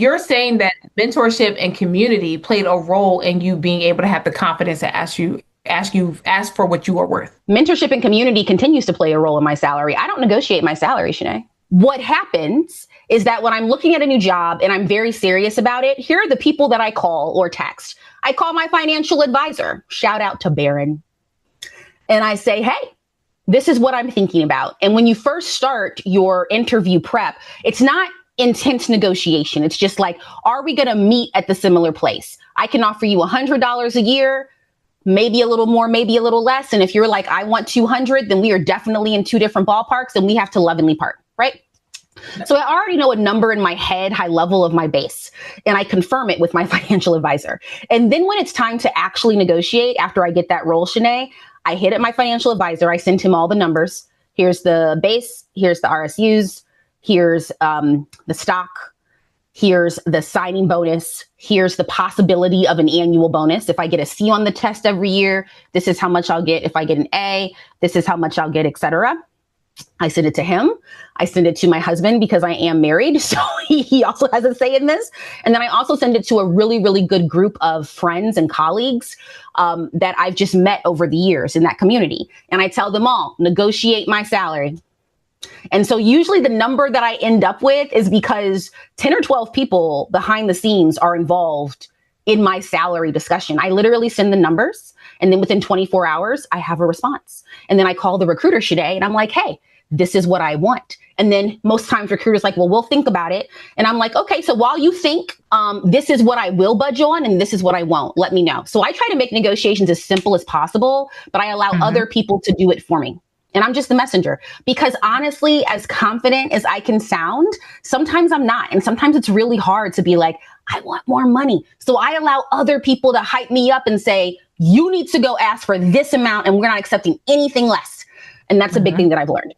you're saying that mentorship and community played a role in you being able to have the confidence to ask for what you are worth. Mentorship and community continues to play a role in my salary. I don't negotiate my salary, 𝐶𝐈. What happens is that when I'm looking at a new job and I'm very serious about it, here are the people that I call or text. I call my financial advisor, shout out to Baron. And I say, hey, this is what I'm thinking about. And when you first start your interview prep, it's not intense negotiation. It's just like, are we going to meet at the similar place? I can offer you $100 a year, maybe a little more, maybe a little less. And if you're like, I want 200, then we are definitely in two different ballparks and we have to lovingly part, right? So I already know a number in my head, high level of my base, and I confirm it with my financial advisor. And then when it's time to actually negotiate after I get that role, 𝐶𝐈, I hit up my financial advisor. I send him all the numbers. Here's the base. Here's the RSUs. Here's the stock. Here's the signing bonus. Here's the possibility of an annual bonus. If I get a C on the test every year, this is how much I'll get. If I get an A, this is how much I'll get, etc. I send it to him. I send it to my husband because I am married. So he also has a say in this. And then I also send it to a really, really good group of friends and colleagues that I've just met over the years in that community. And I tell them all, negotiate my salary. And so usually the number that I end up with is because 10 or 12 people behind the scenes are involved in my salary discussion. I literally send the numbers, and then within 24 hours, I have a response. And then I call the recruiter 𝐶𝐈, and I'm like, hey, this is what I want. And then most times recruiters like, well, we'll think about it. And I'm like, okay, so while you think, this is what I will budge on and this is what I won't, let me know. So I try to make negotiations as simple as possible, but I allow other people to do it for me. And I'm just the messenger, because honestly, as confident as I can sound, sometimes I'm not. And sometimes it's really hard to be like, I want more money. So I allow other people to hype me up and say, you need to go ask for this amount and we're not accepting anything less. And that's a big thing that I've learned.